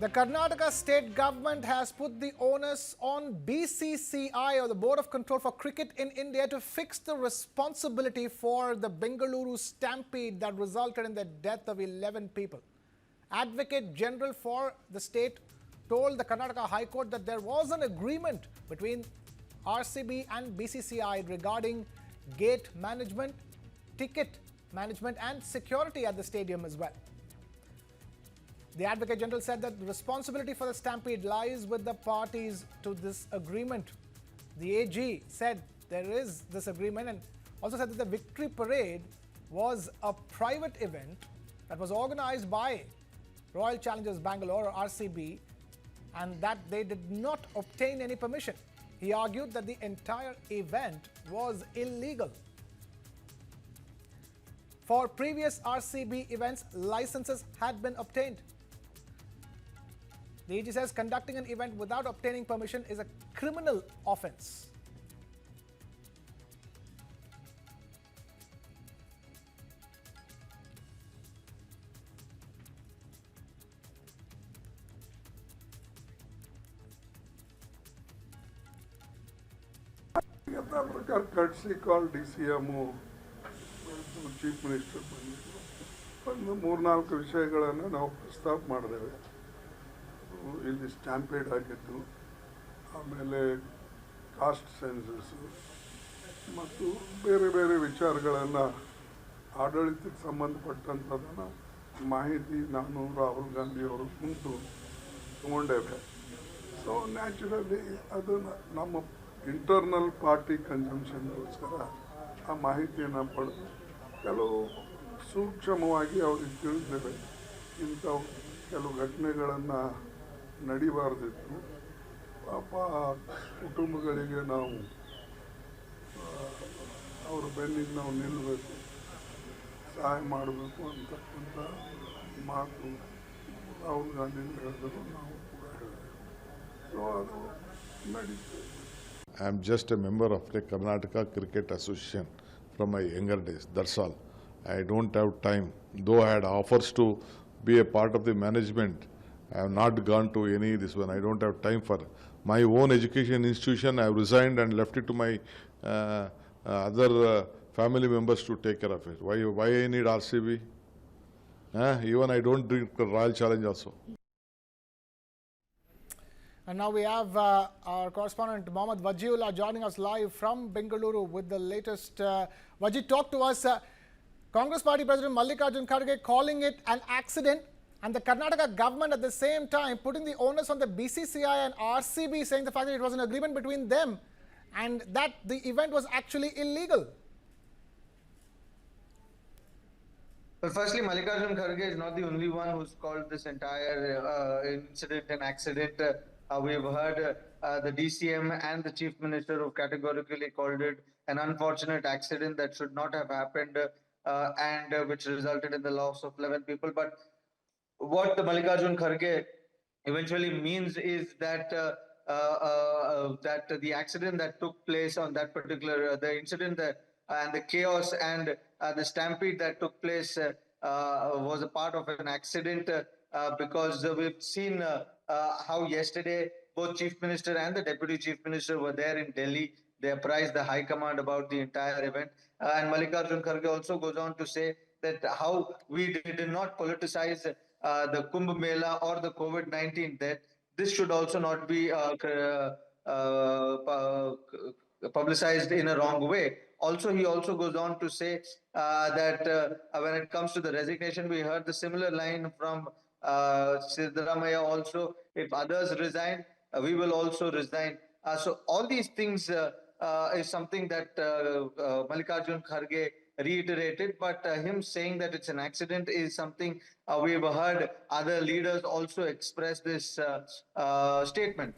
The Karnataka state government has put the onus on BCCI, or the Board of Control for Cricket in India, to fix the responsibility for the Bengaluru stampede that resulted in the death of 11 people. Advocate General for the state told the Karnataka High Court that there was an agreement between RCB and BCCI regarding gate management, ticket management and security at the stadium as well. The Advocate General said that the responsibility for the stampede lies with the parties to this agreement. The AG said there is this agreement and also said that the victory parade was a private event that was organized by Royal Challengers Bengaluru, or RCB, and that they did not obtain any permission. He argued that the entire event was illegal. For previous RCB events, licenses had been obtained. The AG says conducting an event without obtaining permission is a criminal offence. courtesy call DCM chief minister ಬಂದು ಮೂರ್ನಾಲ್ಕು ವಿಷಯಗಳನ್ನು ನಾವು ಪ್ರಸ್ತಾಪ ಮಾಡಿದ್ದೇವೆ. ಇಲ್ಲಿ stampede ಆಗಿದ್ದು, ಆಮೇಲೆ cost census ಮತ್ತು ಬೇರೆ ಬೇರೆ ವಿಚಾರಗಳನ್ನು ಆಡಳಿತಕ್ಕೆ ಸಂಬಂಧಪಟ್ಟಂಥದ್ದನ್ನು ಮಾಹಿತಿ ನಾನು ರಾಹುಲ್ ಗಾಂಧಿ ಅವರು ಮುಂದೆ ತಗೊಂಡೇವೆ. ಸೊ ನ್ಯಾಚುರಲಿ ಅದು ನಮ್ಮ ಇಂಟರ್ನಲ್ ಪಾರ್ಟಿ ಕನ್ಸಂಪ್ಷನ್ಗೋಸ್ಕರ ಆ ಮಾಹಿತಿಯನ್ನು ಪಡೆದು ಕೆಲವು ಸೂಕ್ಷ್ಮವಾಗಿ ಅವ್ರಿಗೆ ತಿಳಿದ್ದೇವೆ. ಇಂಥವು ಕೆಲವು ಘಟನೆಗಳನ್ನು ನಡಿಬಾರ್ದಿತ್ತು. ಪಾಪ ಕುಟುಂಬಗಳಿಗೆ ನಾವು ಅವ್ರ ಬೆನ್ನಿಗೆ ನಾವು ನಿಲ್ಲಬೇಕು, ಸಹಾಯ ಮಾಡಬೇಕು ಅಂತಕ್ಕಂಥ ಮಾತು ರಾಹುಲ್ ಗಾಂಧಿ ಹೇಳಿದ್ರು, ನಾವು ಕೂಡ ಹೇಳಿದೆವು. ಸೊ ಅದು ನಡೀತದೆ. I am just a member of the Karnataka Cricket Association from my younger days, that's all. I don't have time. Though I had offers to be a part of the management, I have not gone to any this one. I don't have time for my own education institution. I have resigned and left it to my other family members to take care of it. Why I need RCB? Even I don't drink Royal Challenge also. And now we have our correspondent Mohammad Wajiullah joining us live from Bengaluru with the latest. Waji, talk to us. Congress Party President Mallikarjun Kharge calling it an accident, and the Karnataka government at the same time putting the onus on the BCCI and RCB, saying the fact that it was an agreement between them and that the event was actually illegal. Well, firstly, Mallikarjun Kharge is not the only one who's called this entire incident an accident. We've heard the DCM and the Chief Minister who categorically called it an unfortunate accident that should not have happened and which resulted in the loss of 11 people. But what the Mallikarjun Kharge eventually means is that that the accident that took place on that particular, the incident that, and the chaos and the stampede that took place was a part of an accident because we've seen how yesterday both Chief Minister and the Deputy Chief Minister were there in Delhi. They apprised the High Command about the entire event. And Mallikarjun Kharge also goes on to say that how we did not politicize the Kumbh Mela or the COVID-19, that this should also not be publicized in a wrong way. Also, he also goes on to say that when it comes to the resignation, we heard the similar line from Siddaramaiah also, if others resign, we will also resign. So all these things is something that Mallikarjun Kharge reiterated, but him saying that it's an accident is something we've heard other leaders also express this statement.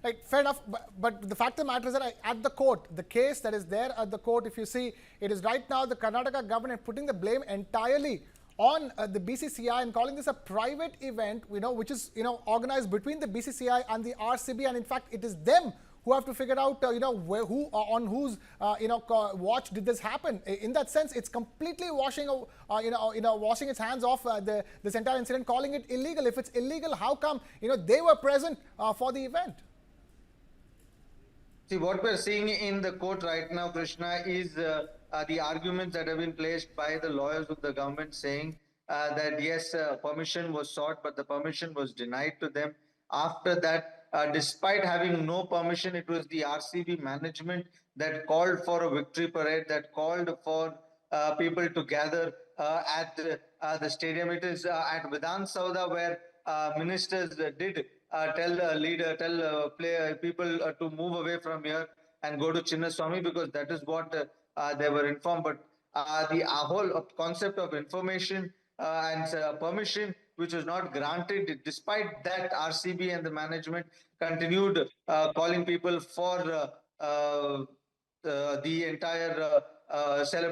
Right, fair enough. But the fact of the matter is that at the court, the case that is there at the court, if you see, it is right now the Karnataka government putting the blame entirely on the BCCI and calling this a private event, which is, organized between the BCCI and the RCB. And in fact, it is them who have to figure out, on whose, watch did this happen. In that sense, it's completely washing its hands off this entire incident, calling it illegal. If it's illegal, how come, they were present for the event? See, what we're seeing in the court right now, Krishna, is the arguments that have been placed by the lawyers of the government saying that yes, permission was sought, but the permission was denied to them. After that, despite having no permission, it was the RCB management that called for a victory parade, that called for people to gather at the stadium. It is at Vidhan Sauda where ministers did tell people to move away from here and go to Chinnaswamy, because that is what they were informed. But the whole concept of information and permission, which was not granted, despite that, RCB and the management continued calling people for the entire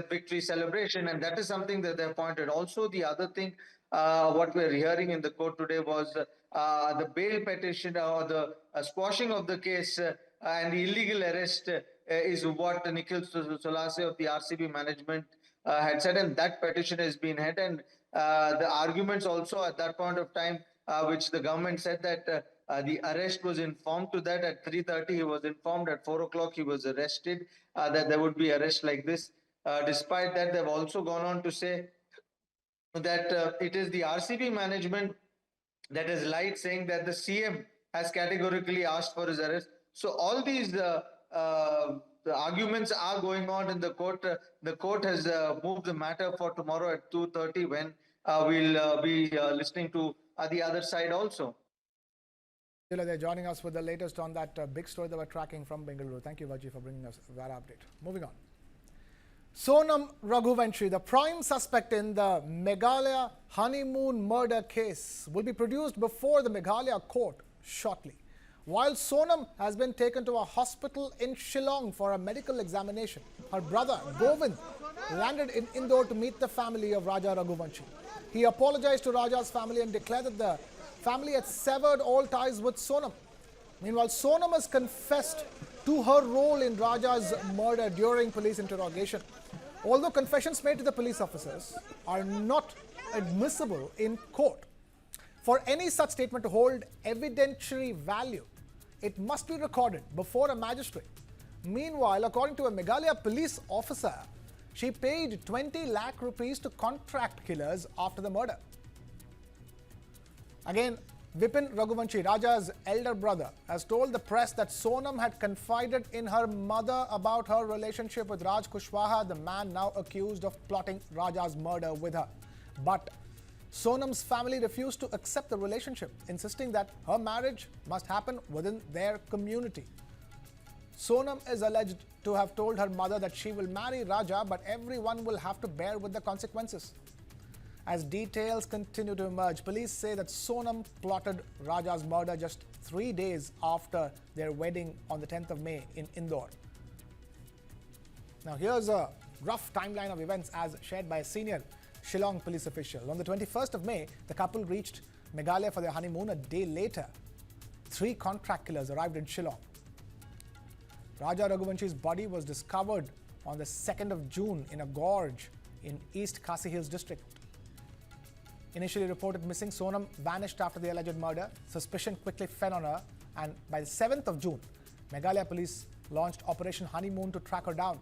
victory celebration, and that is something that they pointed. Also, the other thing, what we're hearing in the court today was the bail petition or the squashing of the case and the illegal arrest is what Nikhil Solase of the RCB management had said, and that petition has been held. And the arguments also at that point of time, which the government said that the arrest was informed to that at 3:30. He was informed at 4 o'clock. He was arrested, that there would be arrest like this. Despite that, they've also gone on to say that it is the RCB management that has lied, saying that the CM has categorically asked for his arrest. So all these the arguments are going on in the court. The court has moved the matter for tomorrow at 2:30, when we'll be listening to the other side also. They're joining us with the latest on that big story that we're tracking from Bengaluru. Thank you, Vaji, for bringing us that update. Moving on. Sonam Raghuvanshi, the prime suspect in the Meghalaya honeymoon murder case, will be produced before the Meghalaya court shortly. While Sonam has been taken to a hospital in Shillong for a medical examination, her brother, Govind, landed in Indore to meet the family of Raja Raghuvanshi. He apologized to Raja's family and declared that the family had severed all ties with Sonam. Meanwhile, Sonam has confessed to her role in Raja's murder during police interrogation. Although confessions made to the police officers are not admissible in court, for any such statement to hold evidentiary value, it must be recorded before a magistrate. Meanwhile, according to a Meghalaya police officer, she paid 20 lakh rupees to contract killers after the murder. Again, Vipin Raghuvanshi, Raja's elder brother, has told the press that Sonam had confided in her mother about her relationship with Raj Kushwaha, the man now accused of plotting Raja's murder with her. But Sonam's family refused to accept the relationship, insisting that her marriage must happen within their community. Sonam is alleged to have told her mother that she will marry Raja, but everyone will have to bear with the consequences. As details continue to emerge, police say that Sonam plotted Raja's murder just 3 days after their wedding on the 10th of May in Indore. Now here's a rough timeline of events as shared by a senior Shillong police official. On the 21st of May, the couple reached Meghalaya for their honeymoon. A day later, 3 contract killers arrived in Shillong. Raja Raghuvanshi's body was discovered on the 2nd of June in a gorge in East Khasi Hills district. Initially reported missing, Sonam vanished after the alleged murder. Suspicion quickly fell on her, and by the 7th of June, Meghalaya police launched Operation Honeymoon to track her down.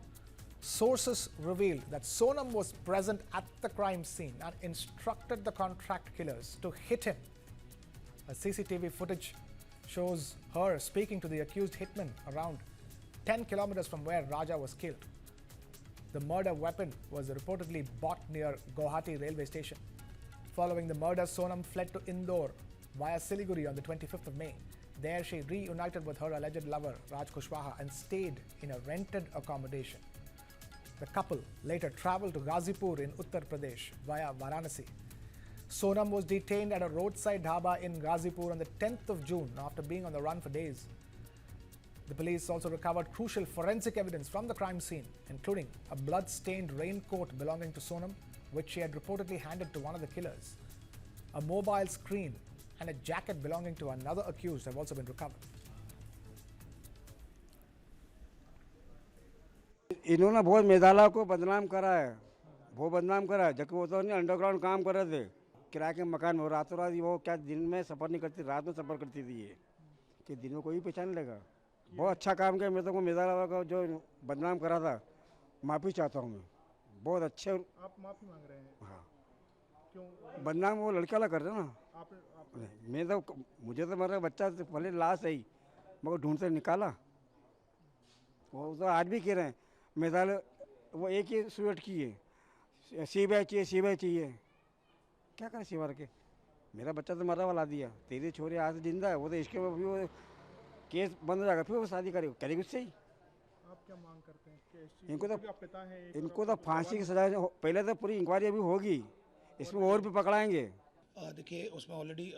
Sources revealed that Sonam was present at the crime scene and instructed the contract killers to hit him. A CCTV footage shows her speaking to the accused hitman around 10 kilometers from where Raja was killed. The murder weapon was reportedly bought near Guwahati railway station. Following the murder, Sonam fled to Indore via Siliguri on the 25th of May. There she reunited with her alleged lover, Raj Kushwaha, and stayed in a rented accommodation. The couple later travelled to Ghazipur in Uttar Pradesh via Varanasi. Sonam was detained at a roadside dhaba in Ghazipur on the 10th of June after being on the run for days. The police also recovered crucial forensic evidence from the crime scene, including a blood-stained raincoat belonging to Sonam, which she had reportedly handed to one of the killers. A mobile screen and a jacket belonging to another accused have also been recovered. इन्होंने बहुत मेघालय को बदनाम करा है, बहुत बदनाम करा है। जबकि वो तो नहीं अंडरग्राउंड काम कर रहे थे, किराए के मकान में। रातों रात वो क्या दिन में सफ़र नहीं करती, रात में सफ़र करती थी ये, कि दिन में कोई पहचान लेगा। बहुत अच्छा काम किया। मैं तो मेघालय का जो बदनाम करा था, माफ़ी चाहता हूँ मैं। बहुत अच्छे। आप माफी मांग रहे हैं? हाँ, क्यों? बदनाम वो लड़का ला कर रहे ना। आप नहीं, मैं तो, मुझे तो मेरा बच्चा तो पहले लाश है ही, मगर ढूंढते निकाला। वो तो आज भी कह रहे हैं मेघालय, वो एक ही स्टूडेंट की है, सीबीआई चाहिए, सीबीआई चाहिए। क्या करें सीबीआई के? मेरा बच्चा तो मरा वाला दिया, तेरी छोरी आज जिंदा है। वो तो इसके भी वो केस बंद हो जाएगा, फिर वो शादी करेगी उससे ही। आप क्या मांग करते हैं कि इस चीज़ इनको को? तो आप पिता हैं एक, इनको तो फांसी की सजा पहले तो पूरी इंक्वायरी अभी होगी, इसमें और भी पकड़ाएंगे। देखिए उसमें already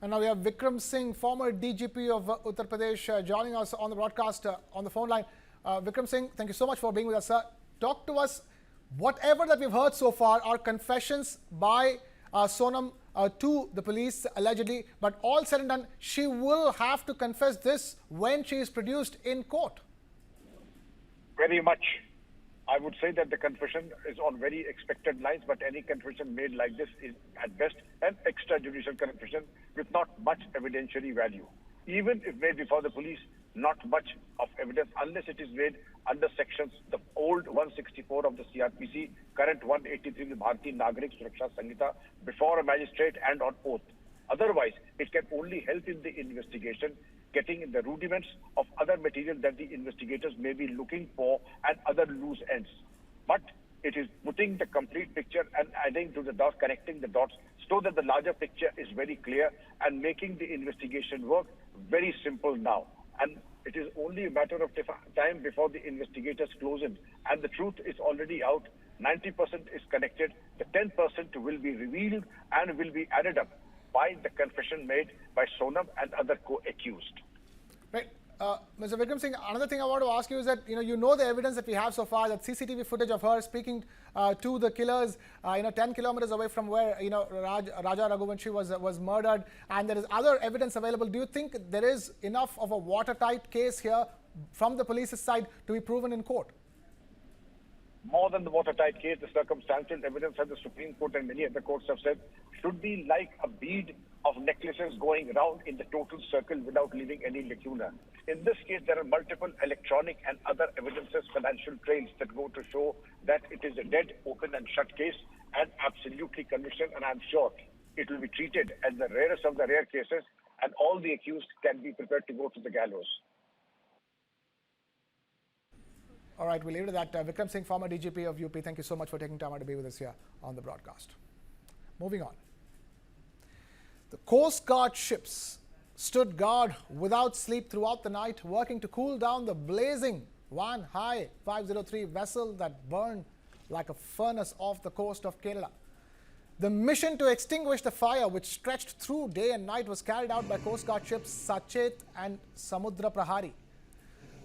And now we have Vikram Singh, former DGP of Uttar Pradesh, joining us on the broadcast on the phone line. Vikram Singh, thank you so much for being with us, sir. Talk to us. Whatever that we've heard so far are confessions by Sonam to the police, allegedly. But all said and done, she will have to confess this when she is produced in court. Very much. I would say that the confession is on very expected lines, but any confession made like this is at best an extrajudicial confession with not much evidentiary value. Even if made before the police, not much of evidence unless it is made under sections, the old 164 of the CRPC, current 183 of the Bharatiya Nagarik Suraksha Sanhita, before a magistrate and on oath. Otherwise, it can only help in the investigation, getting in the rudiments of other material that the investigators may be looking for and other loose ends. But it is putting the complete picture and adding to the dots, connecting the dots, so that the larger picture is very clear and making the investigation work very simple now. And it is only a matter of time before the investigators close in. And the truth is already out. 90% is connected. The 10% will be revealed and will be added up by the confession made by Sonam and other co-accused. Right. Mr. Vikram Singh, another thing I want to ask you is that, you know the evidence that we have so far, that CCTV footage of her speaking to the killers, 10 kilometers away from where, Raja Raghuvanshi was murdered, and there is other evidence available. Do you think there is enough of a watertight case here from the police's side to be proven in court? More than the watertight case, the circumstantial evidence, as the Supreme Court and many other courts have said, should be like a bead of necklaces going round in the total circle without leaving any lacuna. In this case, there are multiple electronic and other evidences, financial trails that go to show that it is a dead, open and shut case and absolutely conviction, and I'm sure it will be treated as the rarest of the rare cases and all the accused can be prepared to go to the gallows. All right, we'll leave it at that. Vikram Singh, former DGP of UP, thank you so much for taking time out to be with us here on the broadcast. Moving on. The Coast Guard ships stood guard without sleep throughout the night, working to cool down the blazing One High 503 vessel that burned like a furnace off the coast of Kerala. The mission to extinguish the fire, which stretched through day and night, was carried out by Coast Guard ships Sachet and Samudra Prahari.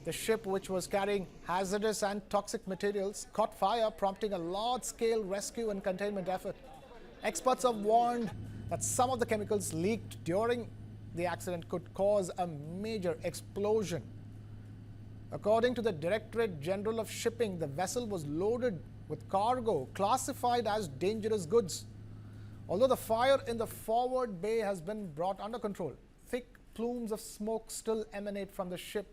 The ship, which was carrying hazardous and toxic materials, caught fire, prompting a large-scale rescue and containment effort. Experts have warned that some of the chemicals leaked during the accident could cause a major explosion. According to the Directorate General of Shipping, the vessel was loaded with cargo classified as dangerous goods. Although the fire in the forward bay has been brought under control, thick plumes of smoke still emanate from the ship.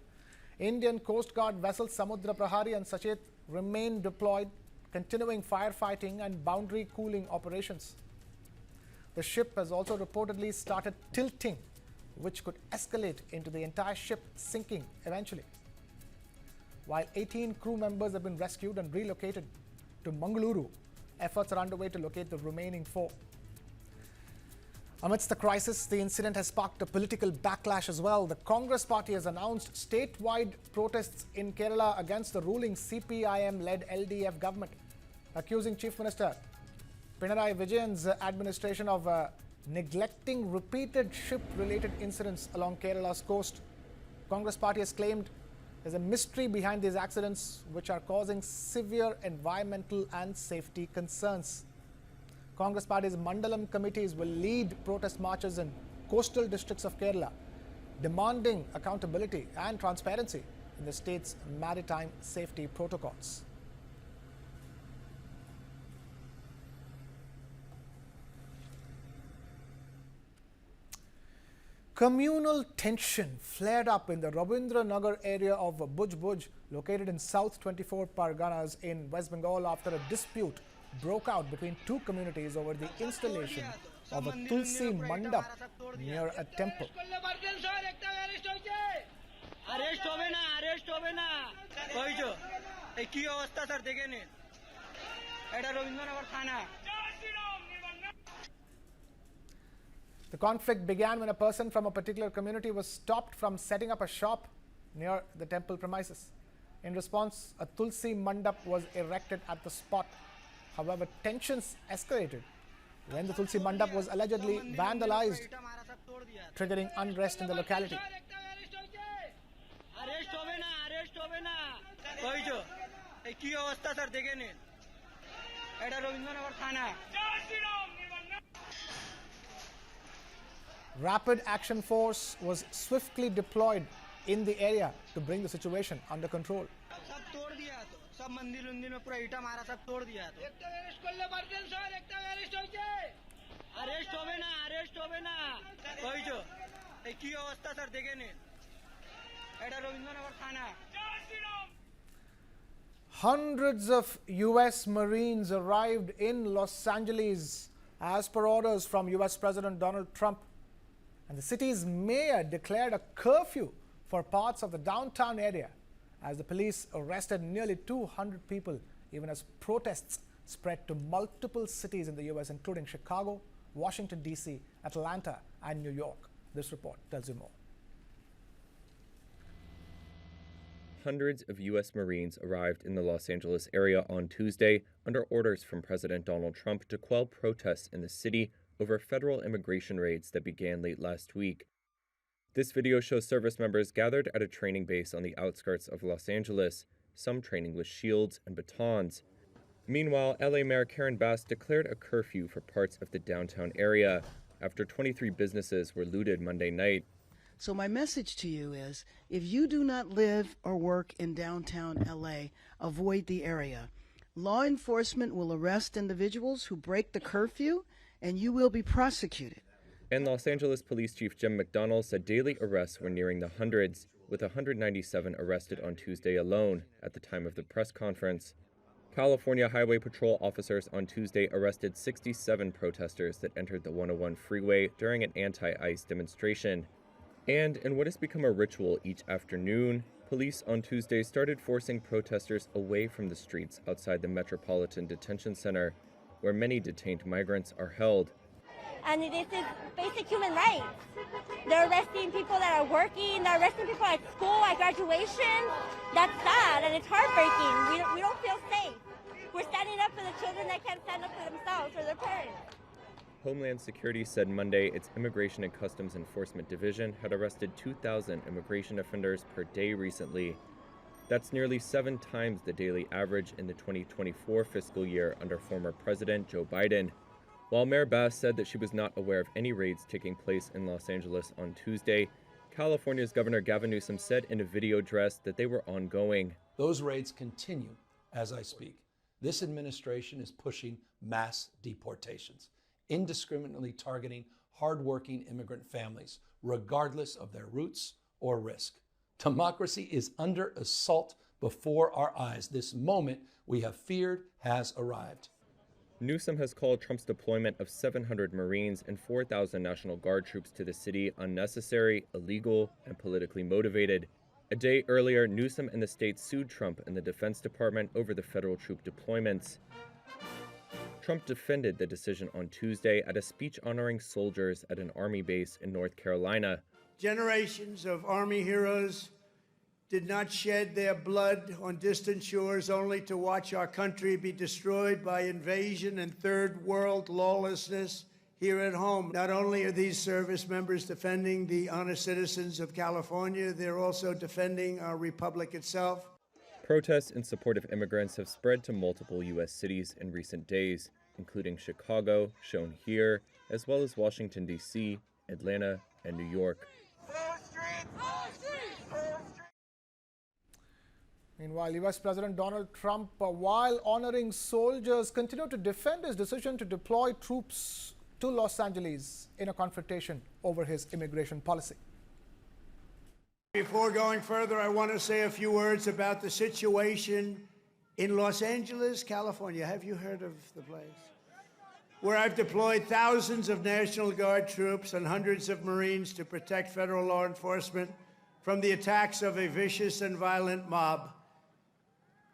Indian Coast Guard vessels Samudra Prahari and Sachet remain deployed, continuing firefighting and boundary cooling operations. The ship has also reportedly started tilting, which could escalate into the entire ship sinking eventually. While 18 crew members have been rescued and relocated to Bengaluru, efforts are underway to locate the remaining 4. Amidst the crisis, the incident has sparked a political backlash as well. The Congress party has announced statewide protests in Kerala against the ruling CPIM-led LDF government, accusing Chief Minister Pinarayi Vijayan's administration of neglecting repeated ship-related incidents along Kerala's coast. Congress party has claimed there's a mystery behind these accidents, which are causing severe environmental and safety concerns. Congress party's Mandalam committees will lead protest marches in coastal districts of Kerala, demanding accountability and transparency in the state's maritime safety protocols. Communal tension flared up in the Rabindranagar area of Bhuj, located in South 24 Parganas in West Bengal after a dispute broke out between two communities over the installation of a Tulsi Mandap near a temple. The conflict began when a person from a particular community was stopped from setting up a shop near the temple premises. In response, a Tulsi Mandap was erected at the spot. However, tensions escalated when the Tulsi Mandap was allegedly vandalized, triggering unrest in the locality. Rapid action force was swiftly deployed in the area to bring the situation under control. Hundreds of U.S. Marines arrived in Los Angeles as per orders from U.S. President Donald Trump. And the city's mayor declared a curfew for parts of the downtown area as the police arrested nearly 200 people, even as protests spread to multiple cities in the U.S., including Chicago, Washington, D.C., Atlanta, and New York. This report tells you more. Hundreds of U.S. Marines arrived in the Los Angeles area on Tuesday under orders from President Donald Trump to quell protests in the city over federal immigration raids that began late last week. This video shows service members gathered at a training base on the outskirts of Los Angeles, some training with shields and batons. Meanwhile, LA Mayor Karen Bass declared a curfew for parts of the downtown area after 23 businesses were looted Monday night. So my message to you is, if you do not live or work in downtown LA, avoid the area. Law enforcement will arrest individuals who break the curfew, and you will be prosecuted. And Los Angeles Police Chief Jim McDonnell said daily arrests were nearing the hundreds, with 197 arrested on Tuesday alone at the time of the press conference. California Highway Patrol officers on Tuesday arrested 67 protesters that entered the 101 freeway during an anti-ICE demonstration. And in what has become a ritual each afternoon, police on Tuesday started forcing protesters away from the streets outside the Metropolitan Detention Center, where many detained migrants are held. And this is basic human rights. They're arresting people that are working, they're arresting people at school, at graduation. That's sad and it's heartbreaking. We don't feel safe. We're standing up for the children that can't stand up for themselves or their parents. Homeland Security said Monday its Immigration and Customs Enforcement Division had arrested 2,000 immigration offenders per day recently. That's nearly 7 times the daily average in the 2024 fiscal year under former President Joe Biden. While Mayor Bass said that she was not aware of any raids taking place in Los Angeles on Tuesday, California's Governor Gavin Newsom said in a video address that they were ongoing. Those raids continue as I speak. This administration is pushing mass deportations, indiscriminately targeting hardworking immigrant families, regardless of their roots or risk. Democracy is under assault before our eyes. This moment we have feared has arrived. Newsom has called Trump's deployment of 700 Marines and 4,000 National Guard troops to the city unnecessary, illegal, and politically motivated. A day earlier, Newsom and the state sued Trump and the Defense Department over the federal troop deployments. Trump defended the decision on Tuesday at a speech honoring soldiers at an Army base in North Carolina. Generations of Army heroes did not shed their blood on distant shores only to watch our country be destroyed by invasion and third world lawlessness here at home. Not only are these service members defending the honest citizens of California, they're also defending our republic itself. Protests in support of immigrants have spread to multiple U.S. cities in recent days, including Chicago, shown here, as well as Washington, D.C., Atlanta, and New York. Meanwhile, US President Donald Trump, while honoring soldiers, continued to defend his decision to deploy troops to Los Angeles in a confrontation over his immigration policy. Before going further, I want to say a few words about the situation in Los Angeles, California. Have you heard of the place? Where I've deployed thousands of National Guard troops and hundreds of Marines to protect federal law enforcement from the attacks of a vicious and violent mob.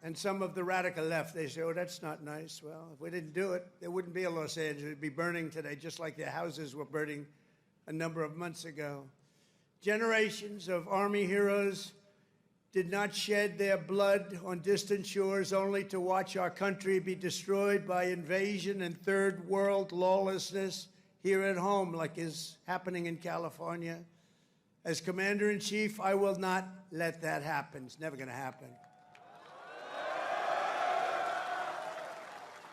And some of the radical left, they say, oh, that's not nice. Well, if we didn't do it, there wouldn't be a Los Angeles. It'd be burning today, just like their houses were burning a number of months ago. Generations of Army heroes did not shed their blood on distant shores only to watch our country be destroyed by invasion and third world lawlessness here at home, like is happening in California. As Commander-in-Chief, I will not let that happen. It's never going to happen.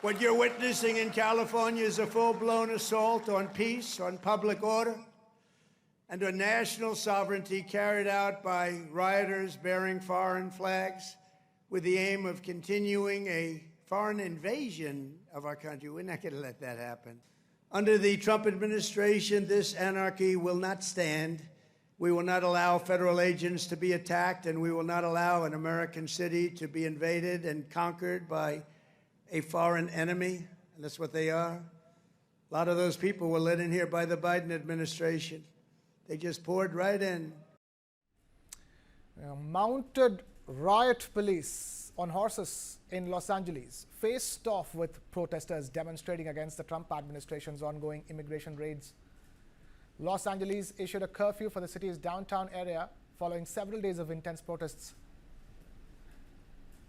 What you're witnessing in California is a full-blown assault on peace, on public order, and on national sovereignty carried out by rioters bearing foreign flags with the aim of continuing a foreign invasion of our country. We're not going to let that happen. Under the Trump administration, this anarchy will not stand. We will not allow federal agents to be attacked, and we will not allow an American city to be invaded and conquered by a foreign enemy, and that's what they are. A lot of those people were let in here by the Biden administration. They just poured right in. Mounted riot police on horses in Los Angeles faced off with protesters demonstrating against the Trump administration's ongoing immigration raids. Los Angeles issued a curfew for the city's downtown area following several days of intense protests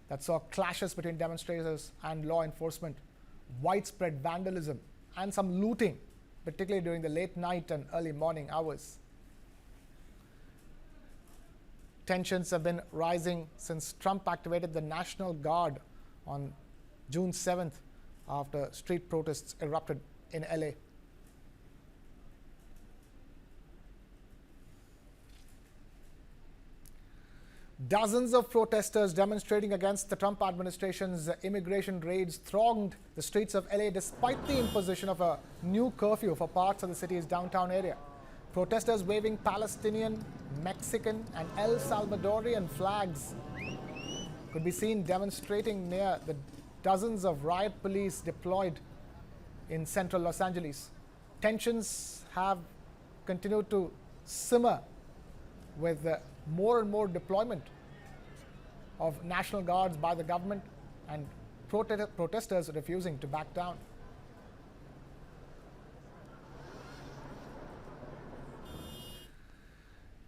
that saw clashes between demonstrators and law enforcement, widespread vandalism, and some looting, particularly during the late night and early morning hours. Tensions have been rising since Trump activated the National Guard on June 7th after street protests erupted in LA. Dozens of protesters demonstrating against the Trump administration's immigration raids thronged the streets of LA despite the imposition of a new curfew for parts of the city's downtown area. Protesters waving Palestinian, Mexican, and El Salvadorian flags could be seen demonstrating near the dozens of riot police deployed in central Los Angeles. Tensions have continued to simmer with more and more deployment of National Guards by the government and protesters refusing to back down.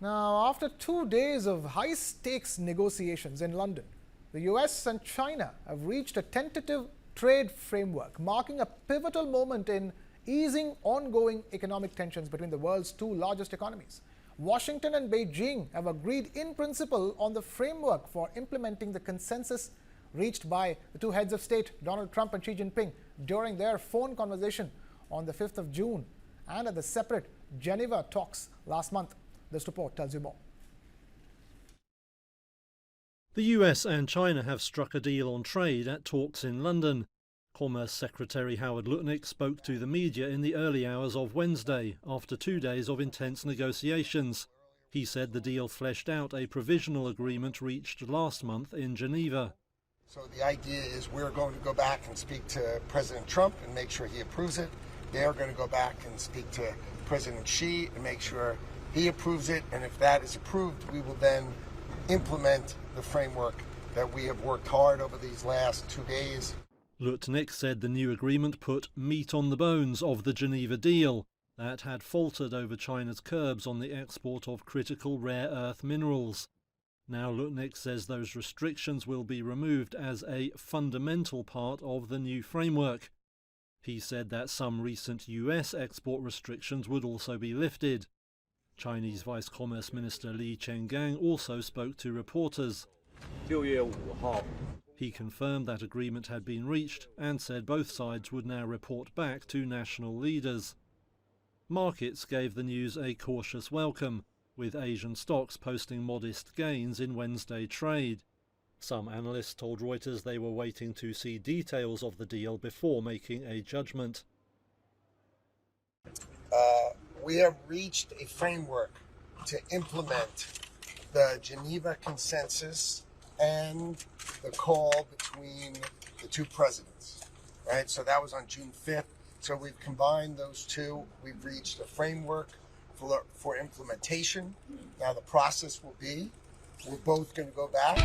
Now, after 2 days of high-stakes negotiations in London, the US and China have reached a tentative trade framework, marking a pivotal moment in easing ongoing economic tensions between the world's two largest economies. Washington and Beijing have agreed in principle on the framework for implementing the consensus reached by the two heads of state, Donald Trump and Xi Jinping, during their phone conversation on the 5th of June and at the separate Geneva talks last month. This report tells you more. The US and China have struck a deal on trade at talks in London. Commerce Secretary Howard Lutnick spoke to the media in the early hours of Wednesday after 2 days of intense negotiations. He said the deal fleshed out a provisional agreement reached last month in Geneva. So the idea is we're going to go back and speak to President Trump and make sure he approves it. They're going to go back and speak to President Xi and make sure he approves it. And if that is approved, we will then implement the framework that we have worked hard over these last 2 days. Lutnick said the new agreement put meat on the bones of the Geneva deal that had faltered over China's curbs on the export of critical rare earth minerals. Now Lutnick says those restrictions will be removed as a fundamental part of the new framework. He said that some recent US export restrictions would also be lifted. Chinese Vice Commerce Minister Li Chenggang also spoke to reporters. He confirmed that agreement had been reached and said both sides would now report back to national leaders. Markets gave the news a cautious welcome, with Asian stocks posting modest gains in Wednesday trade. Some analysts told Reuters they were waiting to see details of the deal before making a judgment. We have reached a framework to implement the Geneva Consensus and the call between the two presidents, right? So that was on June 5th. So we've combined those two. We've reached a framework for implementation. Now the process will be, we're both going to go back